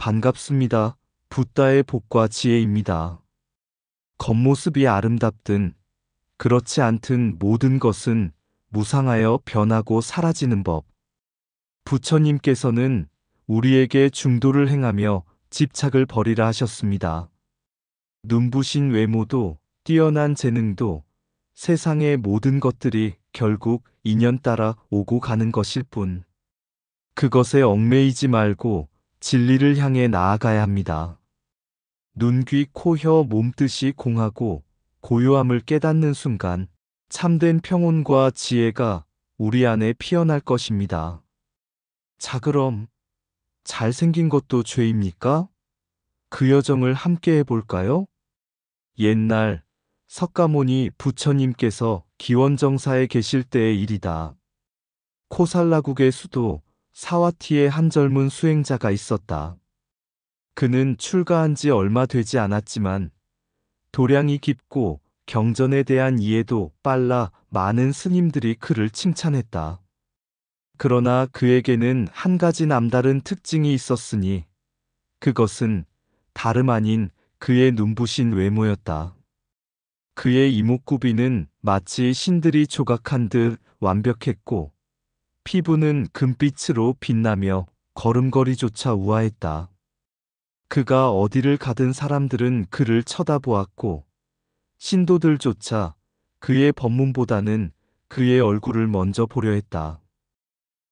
반갑습니다. 붓다의 복과 지혜입니다. 겉모습이 아름답든 그렇지 않든 모든 것은 무상하여 변하고 사라지는 법. 부처님께서는 우리에게 중도를 행하며 집착을 버리라 하셨습니다. 눈부신 외모도 뛰어난 재능도 세상의 모든 것들이 결국 인연 따라 오고 가는 것일 뿐. 그것에 얽매이지 말고 진리를 향해 나아가야 합니다. 눈, 귀, 코, 혀, 몸뜻이 공하고 고요함을 깨닫는 순간 참된 평온과 지혜가 우리 안에 피어날 것입니다. 자, 그럼 잘생긴 것도 죄입니까? 그 여정을 함께 해볼까요? 옛날 석가모니 부처님께서 기원정사에 계실 때의 일이다. 코살라국의 수도 사와티에 한 젊은 수행자가 있었다. 그는 출가한 지 얼마 되지 않았지만 도량이 깊고 경전에 대한 이해도 빨라 많은 스님들이 그를 칭찬했다. 그러나 그에게는 한 가지 남다른 특징이 있었으니 그것은 다름 아닌 그의 눈부신 외모였다. 그의 이목구비는 마치 신들이 조각한 듯 완벽했고 피부는 금빛으로 빛나며 걸음걸이조차 우아했다. 그가 어디를 가든 사람들은 그를 쳐다보았고 신도들조차 그의 법문보다는 그의 얼굴을 먼저 보려 했다.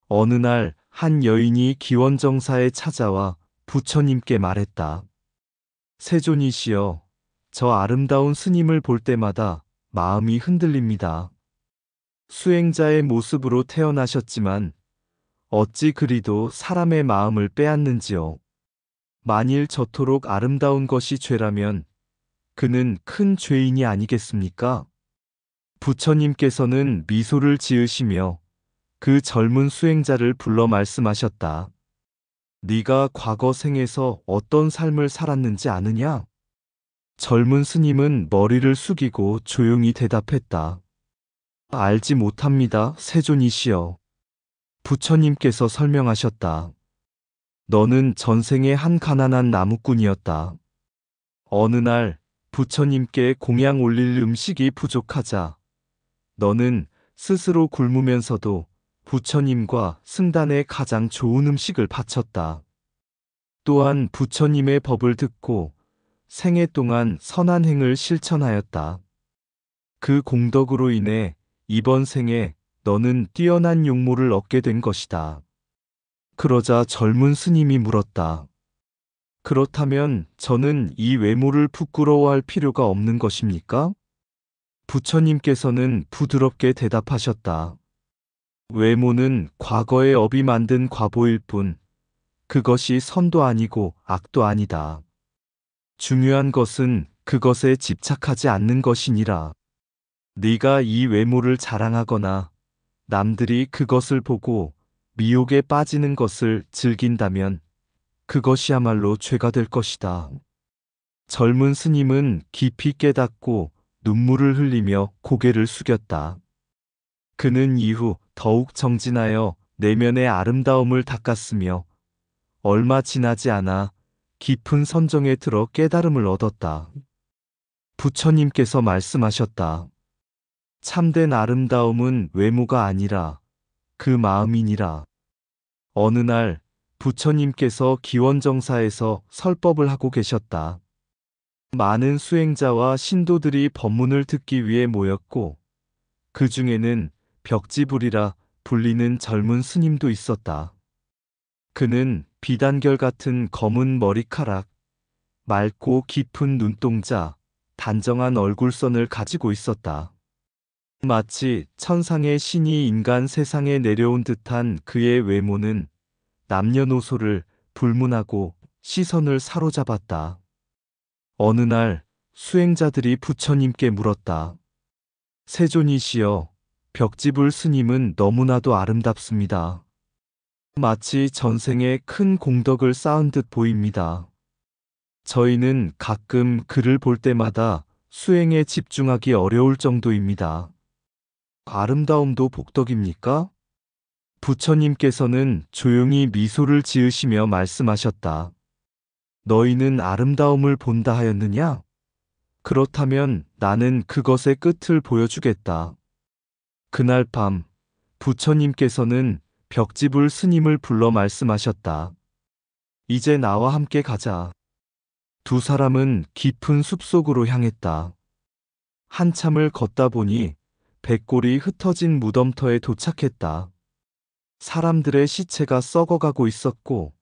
어느 날 한 여인이 기원정사에 찾아와 부처님께 말했다. 세존이시여, 저 아름다운 스님을 볼 때마다 마음이 흔들립니다. 수행자의 모습으로 태어나셨지만 어찌 그리도 사람의 마음을 빼앗는지요. 만일 저토록 아름다운 것이 죄라면 그는 큰 죄인이 아니겠습니까? 부처님께서는 미소를 지으시며 그 젊은 수행자를 불러 말씀하셨다. 네가 과거 생에서 어떤 삶을 살았는지 아느냐? 젊은 스님은 머리를 숙이고 조용히 대답했다. 알지 못합니다, 세존이시여. 부처님께서 설명하셨다. 너는 전생의 한 가난한 나무꾼이었다. 어느 날 부처님께 공양 올릴 음식이 부족하자 너는 스스로 굶으면서도 부처님과 승단에 가장 좋은 음식을 바쳤다. 또한 부처님의 법을 듣고 생애 동안 선한 행을 실천하였다. 그 공덕으로 인해 이번 생에 너는 뛰어난 용모를 얻게 된 것이다. 그러자 젊은 스님이 물었다. 그렇다면 저는 이 외모를 부끄러워할 필요가 없는 것입니까? 부처님께서는 부드럽게 대답하셨다. 외모는 과거의 업이 만든 과보일 뿐 그것이 선도 아니고 악도 아니다. 중요한 것은 그것에 집착하지 않는 것이니라. 네가 이 외모를 자랑하거나 남들이 그것을 보고 미혹에 빠지는 것을 즐긴다면 그것이야말로 죄가 될 것이다. 젊은 스님은 깊이 깨닫고 눈물을 흘리며 고개를 숙였다. 그는 이후 더욱 정진하여 내면의 아름다움을 닦았으며 얼마 지나지 않아 깊은 선정에 들어 깨달음을 얻었다. 부처님께서 말씀하셨다. 참된 아름다움은 외모가 아니라 그 마음이니라. 어느 날 부처님께서 기원정사에서 설법을 하고 계셨다. 많은 수행자와 신도들이 법문을 듣기 위해 모였고 그 중에는 벽지불이라 불리는 젊은 스님도 있었다. 그는 비단결 같은 검은 머리카락, 맑고 깊은 눈동자, 단정한 얼굴선을 가지고 있었다. 마치 천상의 신이 인간 세상에 내려온 듯한 그의 외모는 남녀노소를 불문하고 시선을 사로잡았다. 어느 날 수행자들이 부처님께 물었다. 세존이시여, 벽지불 스님은 너무나도 아름답습니다. 마치 전생에 큰 공덕을 쌓은 듯 보입니다. 저희는 가끔 그를 볼 때마다 수행에 집중하기 어려울 정도입니다. 아름다움도 복덕입니까? 부처님께서는 조용히 미소를 지으시며 말씀하셨다. 너희는 아름다움을 본다 하였느냐? 그렇다면 나는 그것의 끝을 보여주겠다. 그날 밤 부처님께서는 벽지불 스님을 불러 말씀하셨다. 이제 나와 함께 가자. 두 사람은 깊은 숲속으로 향했다. 한참을 걷다 보니 백골이 흩어진 무덤터에 도착했다. 사람들의 시체가 썩어가고 있었고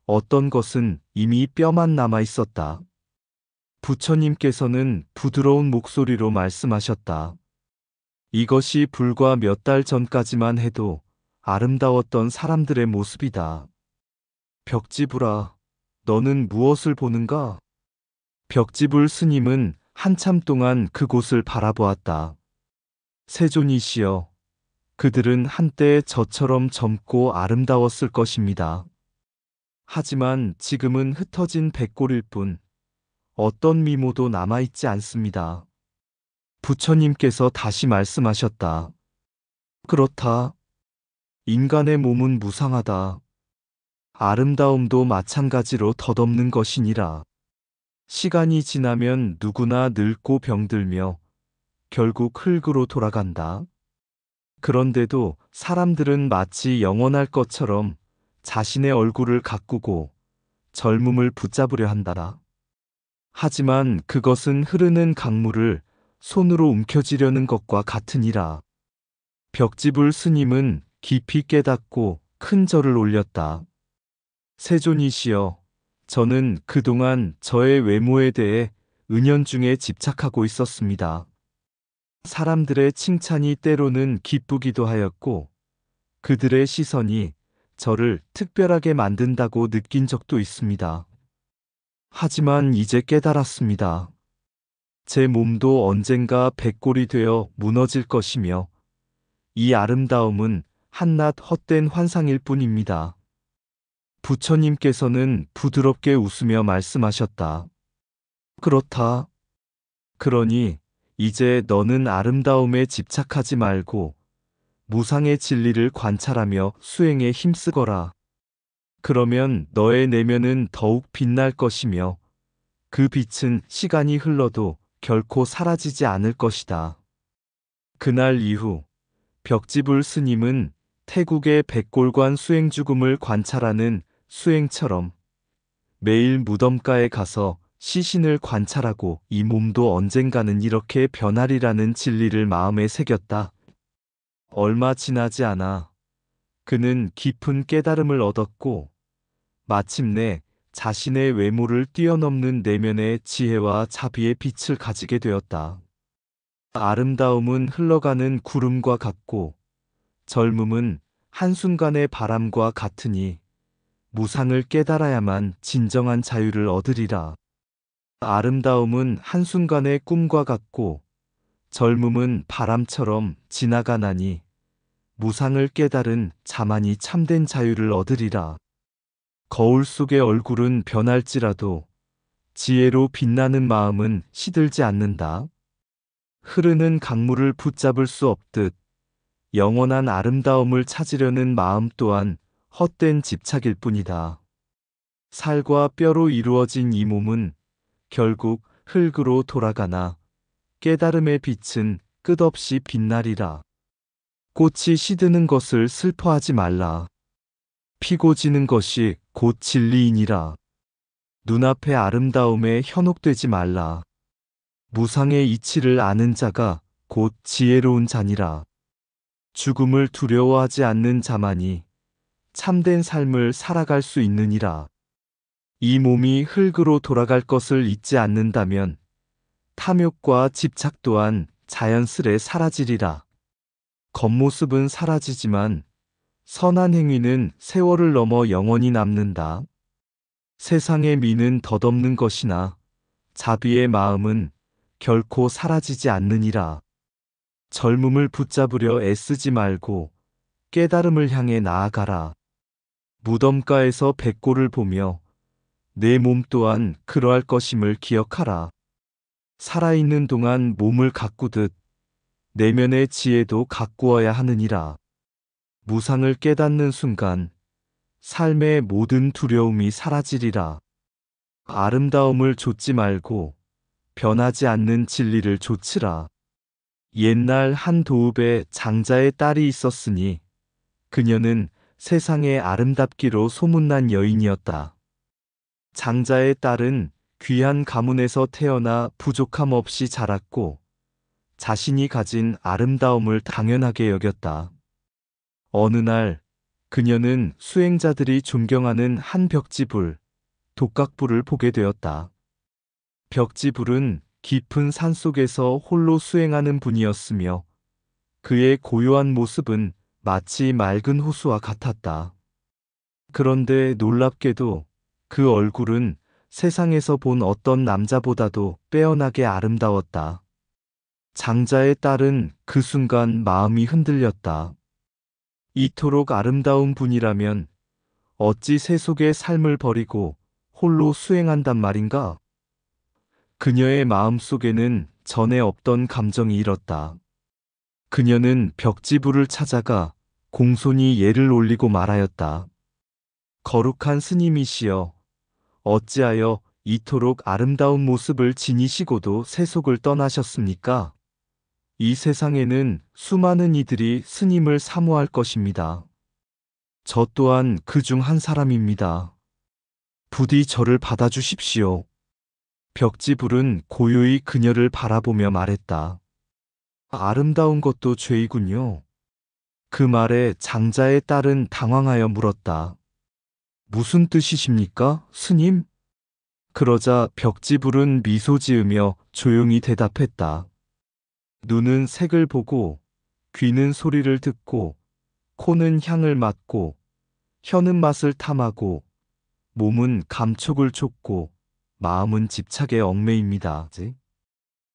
어떤 것은 이미 뼈만 남아 있었다. 부처님께서는 부드러운 목소리로 말씀하셨다. 이것이 불과 몇 달 전까지만 해도 아름다웠던 사람들의 모습이다. 벽지불아, 너는 무엇을 보는가? 벽지불 스님은 한참 동안 그곳을 바라보았다. 세존이시여, 그들은 한때 저처럼 젊고 아름다웠을 것입니다. 하지만 지금은 흩어진 백골일 뿐 어떤 미모도 남아있지 않습니다. 부처님께서 다시 말씀하셨다. 그렇다. 인간의 몸은 무상하다. 아름다움도 마찬가지로 덧없는 것이니라. 시간이 지나면 누구나 늙고 병들며 결국 흙으로 돌아간다. 그런데도 사람들은 마치 영원할 것처럼 자신의 얼굴을 가꾸고 젊음을 붙잡으려 한다라. 하지만 그것은 흐르는 강물을 손으로 움켜쥐려는 것과 같으니라. 벽지불 스님은 깊이 깨닫고 큰 절을 올렸다. 세존이시여, 저는 그동안 저의 외모에 대해 은연중에 집착하고 있었습니다. 사람들의 칭찬이 때로는 기쁘기도 하였고 그들의 시선이 저를 특별하게 만든다고 느낀 적도 있습니다. 하지만 이제 깨달았습니다. 제 몸도 언젠가 백골이 되어 무너질 것이며 이 아름다움은 한낱 헛된 환상일 뿐입니다. 부처님께서는 부드럽게 웃으며 말씀하셨다. 그렇다. 그러니 이제 너는 아름다움에 집착하지 말고 무상의 진리를 관찰하며 수행에 힘쓰거라. 그러면 너의 내면은 더욱 빛날 것이며 그 빛은 시간이 흘러도 결코 사라지지 않을 것이다. 그날 이후 벽지불 스님은 태국의 백골관 수행 죽음을 관찰하는 수행처럼 매일 무덤가에 가서 시신을 관찰하고 이 몸도 언젠가는 이렇게 변하리라는 진리를 마음에 새겼다. 얼마 지나지 않아 그는 깊은 깨달음을 얻었고 마침내 자신의 외모를 뛰어넘는 내면의 지혜와 자비의 빛을 가지게 되었다. 아름다움은 흘러가는 구름과 같고 젊음은 한순간의 바람과 같으니 무상을 깨달아야만 진정한 자유를 얻으리라. 아름다움은 한순간의 꿈과 같고 젊음은 바람처럼 지나가나니 무상을 깨달은 자만이 참된 자유를 얻으리라. 거울 속의 얼굴은 변할지라도 지혜로 빛나는 마음은 시들지 않는다. 흐르는 강물을 붙잡을 수 없듯 영원한 아름다움을 찾으려는 마음 또한 헛된 집착일 뿐이다. 살과 뼈로 이루어진 이 몸은 결국 흙으로 돌아가나 깨달음의 빛은 끝없이 빛나리라. 꽃이 시드는 것을 슬퍼하지 말라. 피고 지는 것이 곧 진리이니라. 눈앞의 아름다움에 현혹되지 말라. 무상의 이치를 아는 자가 곧 지혜로운 자니라. 죽음을 두려워하지 않는 자만이 참된 삶을 살아갈 수 있느니라. 이 몸이 흙으로 돌아갈 것을 잊지 않는다면 탐욕과 집착 또한 자연스레 사라지리라. 겉모습은 사라지지만 선한 행위는 세월을 넘어 영원히 남는다. 세상의 미는 덧없는 것이나 자비의 마음은 결코 사라지지 않느니라. 젊음을 붙잡으려 애쓰지 말고 깨달음을 향해 나아가라. 무덤가에서 백골을 보며 내 몸 또한 그러할 것임을 기억하라. 살아있는 동안 몸을 가꾸듯 내면의 지혜도 가꾸어야 하느니라. 무상을 깨닫는 순간 삶의 모든 두려움이 사라지리라. 아름다움을 좇지 말고 변하지 않는 진리를 좇으라. 옛날 한 도읍에 장자의 딸이 있었으니 그녀는 세상에 아름답기로 소문난 여인이었다. 장자의 딸은 귀한 가문에서 태어나 부족함 없이 자랐고 자신이 가진 아름다움을 당연하게 여겼다. 어느 날 그녀는 수행자들이 존경하는 한 벽지불, 독각불을 보게 되었다. 벽지불은 깊은 산속에서 홀로 수행하는 분이었으며 그의 고요한 모습은 마치 맑은 호수와 같았다. 그런데 놀랍게도 그 얼굴은 세상에서 본 어떤 남자보다도 빼어나게 아름다웠다. 장자의 딸은 그 순간 마음이 흔들렸다. 이토록 아름다운 분이라면 어찌 세속의 삶을 버리고 홀로 수행한단 말인가? 그녀의 마음속에는 전에 없던 감정이 일었다. 그녀는 벽지불을 찾아가 공손히 예를 올리고 말하였다. 거룩한 스님이시여, 어찌하여 이토록 아름다운 모습을 지니시고도 세속을 떠나셨습니까? 이 세상에는 수많은 이들이 스님을 사모할 것입니다. 저 또한 그 중 한 사람입니다. 부디 저를 받아주십시오. 벽지불은 고요히 그녀를 바라보며 말했다. 아름다운 것도 죄이군요. 그 말에 장자의 딸은 당황하여 물었다. 무슨 뜻이십니까, 스님? 그러자 벽지불은 미소 지으며 조용히 대답했다. 눈은 색을 보고, 귀는 소리를 듣고, 코는 향을 맡고, 혀는 맛을 탐하고, 몸은 감촉을 촉고, 마음은 집착에 얽매입니다.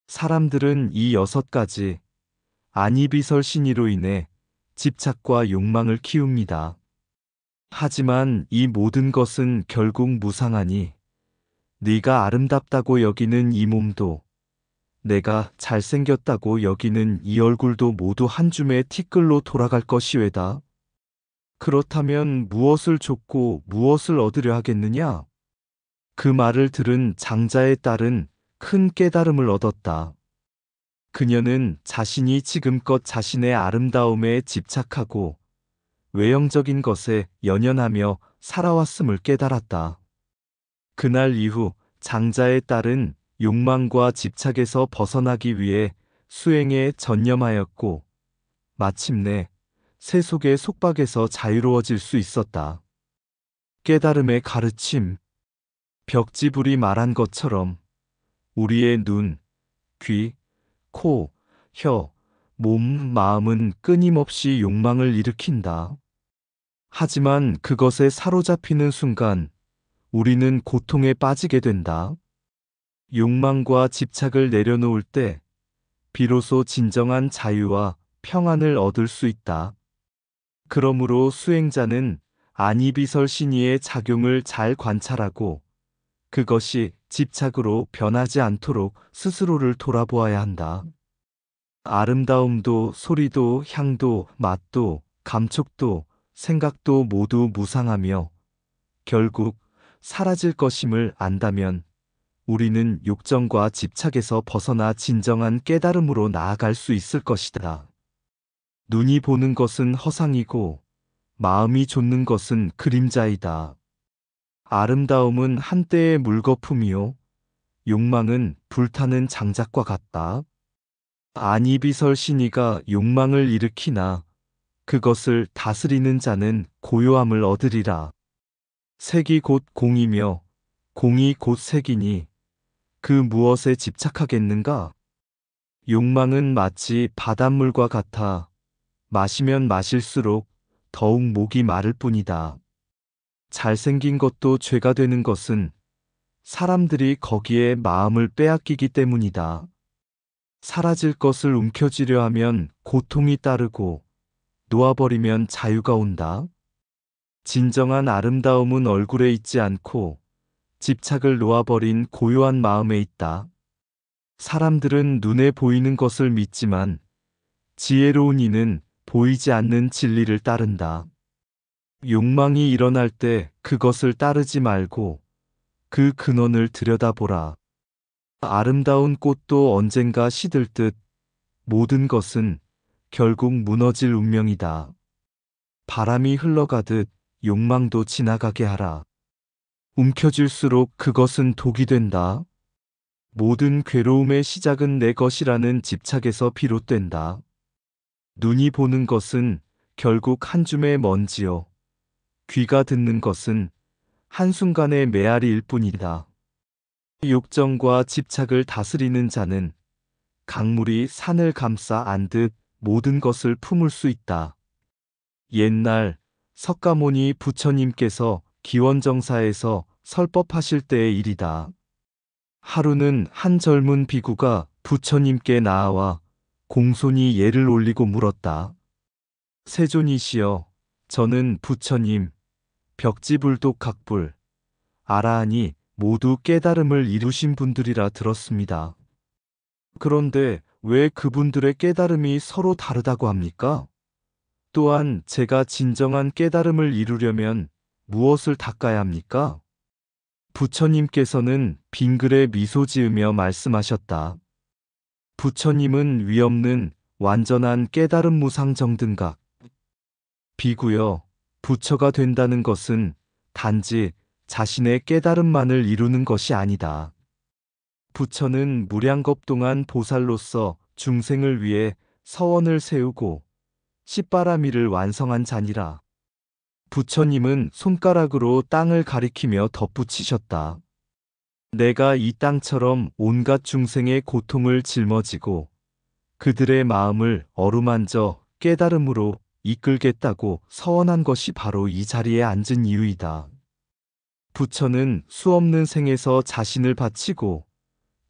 사람들은 이 6가지 안이비설신이로 인해 집착과 욕망을 키웁니다. 하지만 이 모든 것은 결국 무상하니 네가 아름답다고 여기는 이 몸도 내가 잘생겼다고 여기는 이 얼굴도 모두 한 줌의 티끌로 돌아갈 것이외다. 그렇다면 무엇을 좇고 무엇을 얻으려 하겠느냐? 그 말을 들은 장자의 딸은 큰 깨달음을 얻었다. 그녀는 자신이 지금껏 자신의 아름다움에 집착하고 외형적인 것에 연연하며 살아왔음을 깨달았다. 그날 이후 장자의 딸은 욕망과 집착에서 벗어나기 위해 수행에 전념하였고 마침내 세속의 속박에서 자유로워질 수 있었다. 깨달음의 가르침. 벽지불이 말한 것처럼 우리의 눈, 귀, 코, 혀, 몸, 마음은 끊임없이 욕망을 일으킨다. 하지만 그것에 사로잡히는 순간 우리는 고통에 빠지게 된다. 욕망과 집착을 내려놓을 때 비로소 진정한 자유와 평안을 얻을 수 있다. 그러므로 수행자는 안이비설신이의 작용을 잘 관찰하고 그것이 집착으로 변하지 않도록 스스로를 돌아보아야 한다. 아름다움도 소리도 향도 맛도 감촉도 생각도 모두 무상하며 결국 사라질 것임을 안다면 우리는 욕정과 집착에서 벗어나 진정한 깨달음으로 나아갈 수 있을 것이다. 눈이 보는 것은 허상이고 마음이 좇는 것은 그림자이다. 아름다움은 한때의 물거품이요 욕망은 불타는 장작과 같다. 안이비설신이가 욕망을 일으키나 그것을 다스리는 자는 고요함을 얻으리라. 색이 곧 공이며 공이 곧 색이니 그 무엇에 집착하겠는가? 욕망은 마치 바닷물과 같아 마시면 마실수록 더욱 목이 마를 뿐이다. 잘생긴 것도 죄가 되는 것은 사람들이 거기에 마음을 빼앗기기 때문이다. 사라질 것을 움켜쥐려 하면 고통이 따르고 놓아버리면 자유가 온다. 진정한 아름다움은 얼굴에 있지 않고 집착을 놓아버린 고요한 마음에 있다. 사람들은 눈에 보이는 것을 믿지만 지혜로운 이는 보이지 않는 진리를 따른다. 욕망이 일어날 때 그것을 따르지 말고 그 근원을 들여다보라. 아름다운 꽃도 언젠가 시들 듯 모든 것은 결국 무너질 운명이다. 바람이 흘러가듯 욕망도 지나가게 하라. 움켜쥘수록 그것은 독이 된다. 모든 괴로움의 시작은 내 것이라는 집착에서 비롯된다. 눈이 보는 것은 결국 한 줌의 먼지요. 귀가 듣는 것은 한순간의 메아리일 뿐이다. 욕정과 집착을 다스리는 자는 강물이 산을 감싸 안듯 모든 것을 품을 수 있다. 옛날 석가모니 부처님께서 기원정사에서 설법하실 때의 일이다. 하루는 한 젊은 비구가 부처님께 나아와 공손히 예를 올리고 물었다. 세존이시여, 저는 부처님, 벽지불독각불, 아라한이 모두 깨달음을 이루신 분들이라 들었습니다. 그런데 왜 그분들의 깨달음이 서로 다르다고 합니까? 또한 제가 진정한 깨달음을 이루려면 무엇을 닦아야 합니까? 부처님께서는 빙글에 미소 지으며 말씀하셨다. 부처님은 위없는 완전한 깨달음 무상정등각. 비구여, 부처가 된다는 것은 단지 자신의 깨달음만을 이루는 것이 아니다. 부처는 무량겁 동안 보살로서 중생을 위해 서원을 세우고 십바라미를 완성한 자니라. 부처님은 손가락으로 땅을 가리키며 덧붙이셨다. 내가 이 땅처럼 온갖 중생의 고통을 짊어지고 그들의 마음을 어루만져 깨달음으로 이끌겠다고 서원한 것이 바로 이 자리에 앉은 이유이다. 부처는 수없는 생에서 자신을 바치고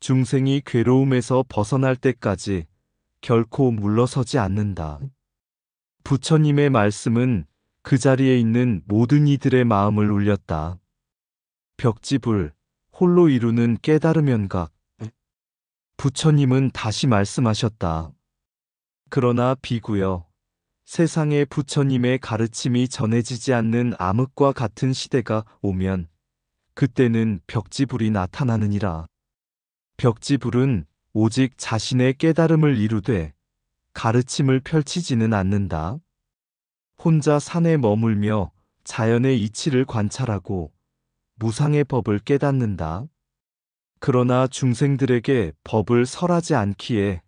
중생이 괴로움에서 벗어날 때까지 결코 물러서지 않는다. 부처님의 말씀은 그 자리에 있는 모든 이들의 마음을 울렸다. 벽지불, 홀로 이루는 깨달음 연각. 부처님은 다시 말씀하셨다. 그러나 비구여, 세상에 부처님의 가르침이 전해지지 않는 암흑과 같은 시대가 오면 그때는 벽지불이 나타나느니라. 벽지불은 오직 자신의 깨달음을 이루되 가르침을 펼치지는 않는다. 혼자 산에 머물며 자연의 이치를 관찰하고 무상의 법을 깨닫는다. 그러나 중생들에게 법을 설하지 않기에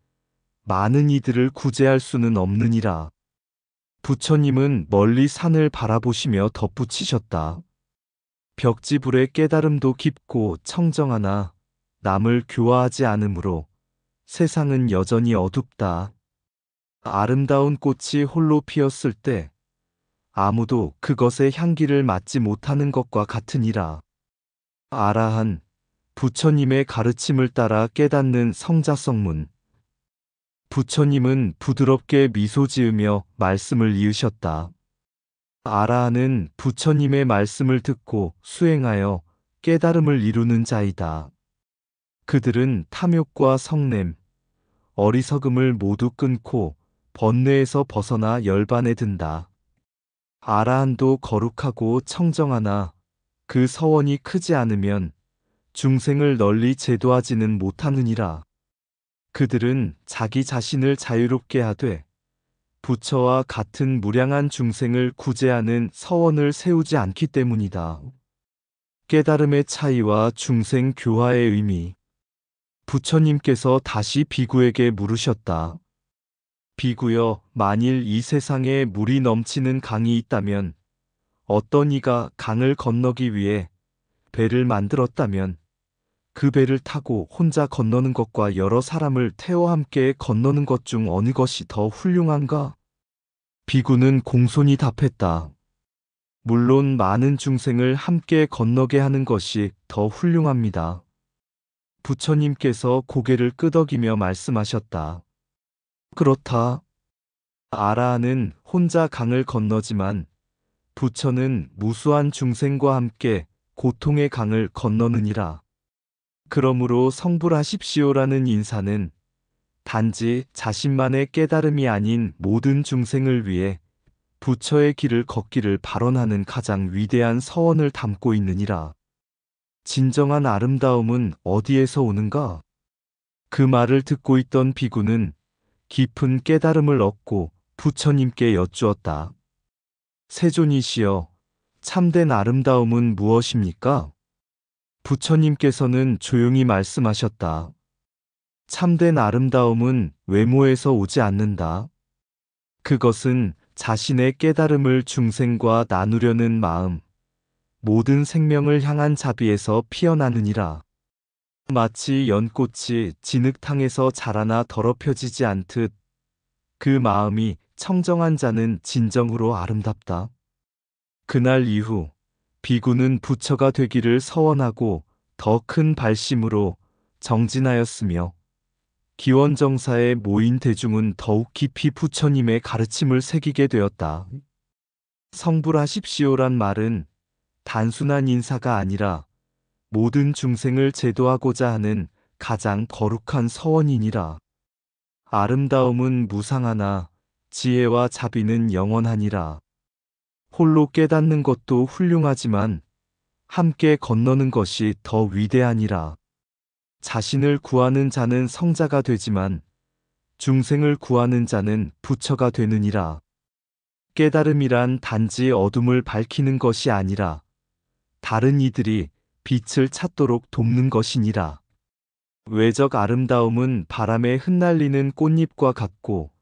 많은 이들을 구제할 수는 없느니라. 부처님은 멀리 산을 바라보시며 덧붙이셨다. 벽지불의 깨달음도 깊고 청정하나 남을 교화하지 않으므로 세상은 여전히 어둡다. 아름다운 꽃이 홀로 피었을 때 아무도 그것의 향기를 맡지 못하는 것과 같으니라. 아라한, 부처님의 가르침을 따라 깨닫는 성자성문. 부처님은 부드럽게 미소 지으며 말씀을 이으셨다. 아라한은 부처님의 말씀을 듣고 수행하여 깨달음을 이루는 자이다. 그들은 탐욕과 성냄, 어리석음을 모두 끊고 번뇌에서 벗어나 열반에 든다. 아라한도 거룩하고 청정하나 그 서원이 크지 않으면 중생을 널리 제도하지는 못하느니라. 그들은 자기 자신을 자유롭게 하되 부처와 같은 무량한 중생을 구제하는 서원을 세우지 않기 때문이다. 깨달음의 차이와 중생 교화의 의미. 부처님께서 다시 비구에게 물으셨다. 비구여, 만일 이 세상에 물이 넘치는 강이 있다면 어떤 이가 강을 건너기 위해 배를 만들었다면 그 배를 타고 혼자 건너는 것과 여러 사람을 태워 함께 건너는 것 중 어느 것이 더 훌륭한가? 비구는 공손히 답했다. 물론 많은 중생을 함께 건너게 하는 것이 더 훌륭합니다. 부처님께서 고개를 끄덕이며 말씀하셨다. 그렇다. 아라한은 혼자 강을 건너지만 부처는 무수한 중생과 함께 고통의 강을 건너느니라. 그러므로 성불하십시오라는 인사는 단지 자신만의 깨달음이 아닌 모든 중생을 위해 부처의 길을 걷기를 발언하는 가장 위대한 서원을 담고 있느니라. 진정한 아름다움은 어디에서 오는가? 그 말을 듣고 있던 비구는 깊은 깨달음을 얻고 부처님께 여쭈었다. 세존이시여, 참된 아름다움은 무엇입니까? 부처님께서는 조용히 말씀하셨다. 참된 아름다움은 외모에서 오지 않는다. 그것은 자신의 깨달음을 중생과 나누려는 마음, 모든 생명을 향한 자비에서 피어나느니라. 마치 연꽃이 진흙탕에서 자라나 더럽혀지지 않듯 그 마음이 청정한 자는 진정으로 아름답다. 그날 이후 비구는 부처가 되기를 서원하고 더 큰 발심으로 정진하였으며 기원정사에 모인 대중은 더욱 깊이 부처님의 가르침을 새기게 되었다. 성불하십시오란 말은 단순한 인사가 아니라 모든 중생을 제도하고자 하는 가장 거룩한 서원이니라. 아름다움은 무상하나 지혜와 자비는 영원하니라. 홀로 깨닫는 것도 훌륭하지만 함께 건너는 것이 더 위대하니라. 자신을 구하는 자는 성자가 되지만 중생을 구하는 자는 부처가 되느니라. 깨달음이란 단지 어둠을 밝히는 것이 아니라 다른 이들이 빛을 찾도록 돕는 것이니라. 외적 아름다움은 바람에 흩날리는 꽃잎과 같고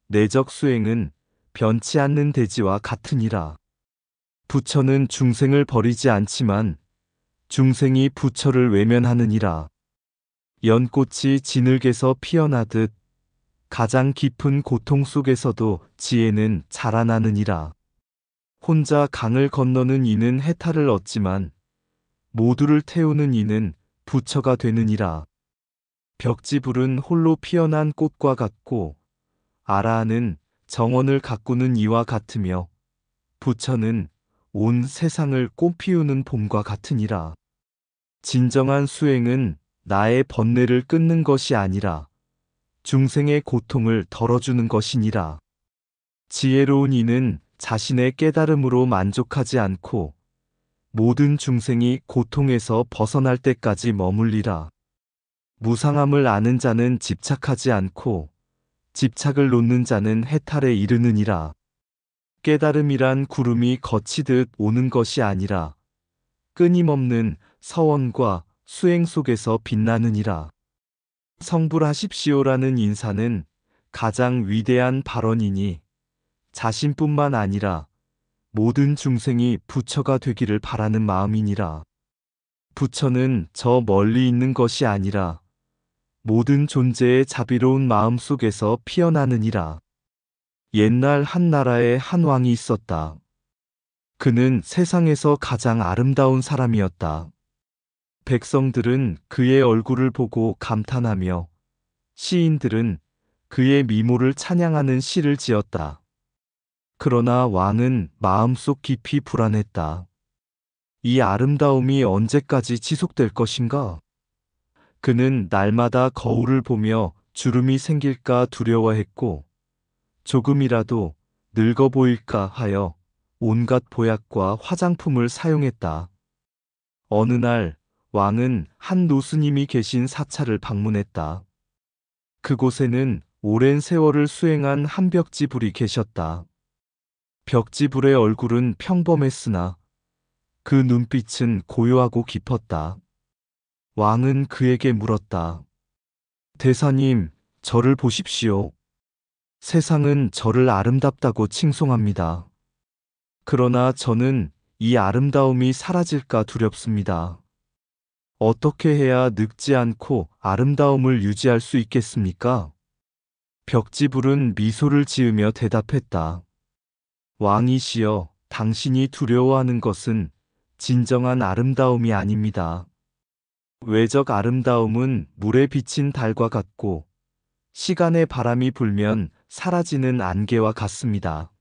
내적 수행은 변치 않는 대지와 같으니라. 부처는 중생을 버리지 않지만 중생이 부처를 외면하느니라. 연꽃이 진흙에서 피어나듯 가장 깊은 고통 속에서도 지혜는 자라나느니라. 혼자 강을 건너는 이는 해탈을 얻지만 모두를 태우는 이는 부처가 되느니라. 벽지불은 홀로 피어난 꽃과 같고 아라한은 정원을 가꾸는 이와 같으며 부처는 온 세상을 꽃피우는 봄과 같으니라. 진정한 수행은 나의 번뇌를 끊는 것이 아니라 중생의 고통을 덜어주는 것이니라. 지혜로운 이는 자신의 깨달음으로 만족하지 않고 모든 중생이 고통에서 벗어날 때까지 머물리라. 무상함을 아는 자는 집착하지 않고 집착을 놓는 자는 해탈에 이르느니라. 깨달음이란 구름이 거치듯 오는 것이 아니라 끊임없는 서원과 수행 속에서 빛나느니라. 성불하십시오라는 인사는 가장 위대한 발언이니 자신뿐만 아니라 모든 중생이 부처가 되기를 바라는 마음이니라. 부처는 저 멀리 있는 것이 아니라 모든 존재의 자비로운 마음 속에서 피어나느니라. 옛날 한 나라에 한 왕이 있었다. 그는 세상에서 가장 아름다운 사람이었다. 백성들은 그의 얼굴을 보고 감탄하며 시인들은 그의 미모를 찬양하는 시를 지었다. 그러나 왕은 마음속 깊이 불안했다. 이 아름다움이 언제까지 지속될 것인가? 그는 날마다 거울을 보며 주름이 생길까 두려워했고 조금이라도 늙어 보일까 하여 온갖 보약과 화장품을 사용했다. 어느 날 왕은 한 노스님이 계신 사찰을 방문했다. 그곳에는 오랜 세월을 수행한 한 벽지불이 계셨다. 벽지불의 얼굴은 평범했으나 그 눈빛은 고요하고 깊었다. 왕은 그에게 물었다. 대사님, 저를 보십시오. 세상은 저를 아름답다고 칭송합니다. 그러나 저는 이 아름다움이 사라질까 두렵습니다. 어떻게 해야 늙지 않고 아름다움을 유지할 수 있겠습니까? 벽지불은 미소를 지으며 대답했다. 왕이시여, 당신이 두려워하는 것은 진정한 아름다움이 아닙니다. 외적 아름다움은 물에 비친 달과 같고 시간의 바람이 불면 사라지는 안개와 같습니다.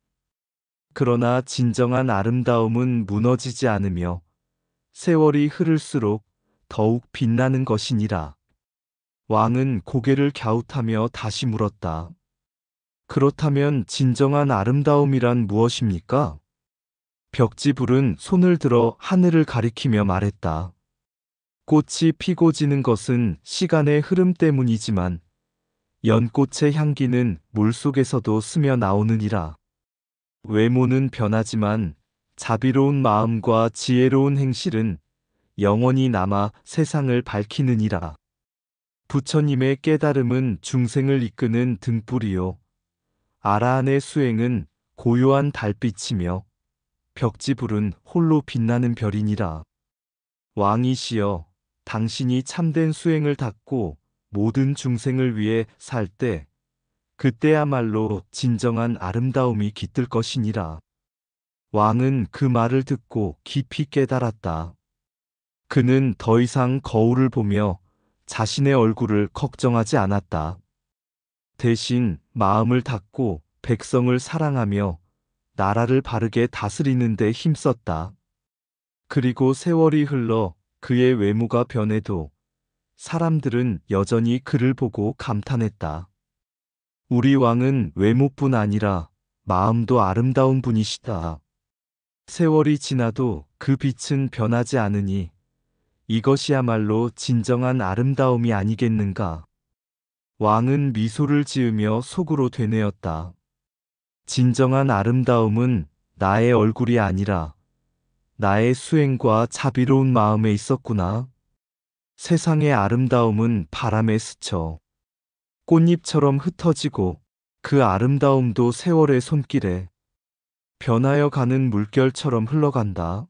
그러나 진정한 아름다움은 무너지지 않으며 세월이 흐를수록 더욱 빛나는 것이니라. 왕은 고개를 갸웃하며 다시 물었다. 그렇다면 진정한 아름다움이란 무엇입니까? 벽지불은 손을 들어 하늘을 가리키며 말했다. 꽃이 피고 지는 것은 시간의 흐름 때문이지만 연꽃의 향기는 물속에서도 스며 나오느니라. 외모는 변하지만 자비로운 마음과 지혜로운 행실은 영원히 남아 세상을 밝히느니라. 부처님의 깨달음은 중생을 이끄는 등불이요. 아라한의 수행은 고요한 달빛이며 벽지불은 홀로 빛나는 별이니라. 왕이시여, 당신이 참된 수행을 닦고 모든 중생을 위해 살 때, 그때야말로 진정한 아름다움이 깃들 것이니라. 왕은 그 말을 듣고 깊이 깨달았다. 그는 더 이상 거울을 보며 자신의 얼굴을 걱정하지 않았다. 대신 마음을 닫고 백성을 사랑하며 나라를 바르게 다스리는 데 힘썼다. 그리고 세월이 흘러 그의 외모가 변해도 사람들은 여전히 그를 보고 감탄했다. 우리 왕은 외모뿐 아니라 마음도 아름다운 분이시다. 세월이 지나도 그 빛은 변하지 않으니 이것이야말로 진정한 아름다움이 아니겠는가. 왕은 미소를 지으며 속으로 되뇌었다. 진정한 아름다움은 나의 얼굴이 아니라 나의 수행과 자비로운 마음에 있었구나. 세상의 아름다움은 바람에 스쳐 꽃잎처럼 흩어지고 그 아름다움도 세월의 손길에 변하여 가는 물결처럼 흘러간다.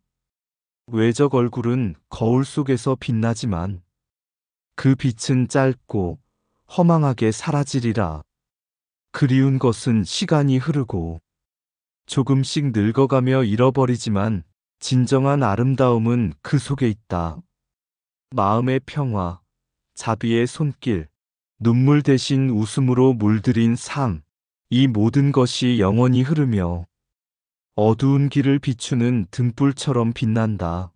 외적 얼굴은 거울 속에서 빛나지만 그 빛은 짧고 허망하게 사라지리라. 그리운 것은 시간이 흐르고 조금씩 늙어가며 잃어버리지만 진정한 아름다움은 그 속에 있다. 마음의 평화, 자비의 손길, 눈물 대신 웃음으로 물들인 삶, 이 모든 것이 영원히 흐르며 어두운 길을 비추는 등불처럼 빛난다.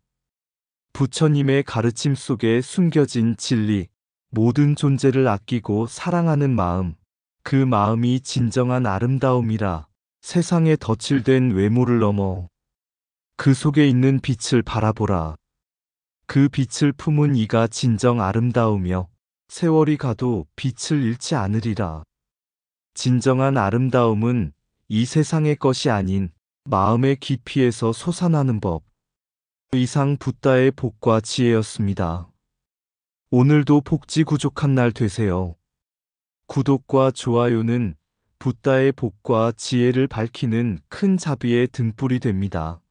부처님의 가르침 속에 숨겨진 진리, 모든 존재를 아끼고 사랑하는 마음, 그 마음이 진정한 아름다움이라. 세상에 덧칠된 외모를 넘어 그 속에 있는 빛을 바라보라. 그 빛을 품은 이가 진정 아름다우며 세월이 가도 빛을 잃지 않으리라. 진정한 아름다움은 이 세상의 것이 아닌 마음의 깊이에서 솟아나는 법. 이상 붓다의 복과 지혜였습니다. 오늘도 복지구족한 날 되세요. 구독과 좋아요는 붓다의 복과 지혜를 밝히는 큰 자비의 등불이 됩니다.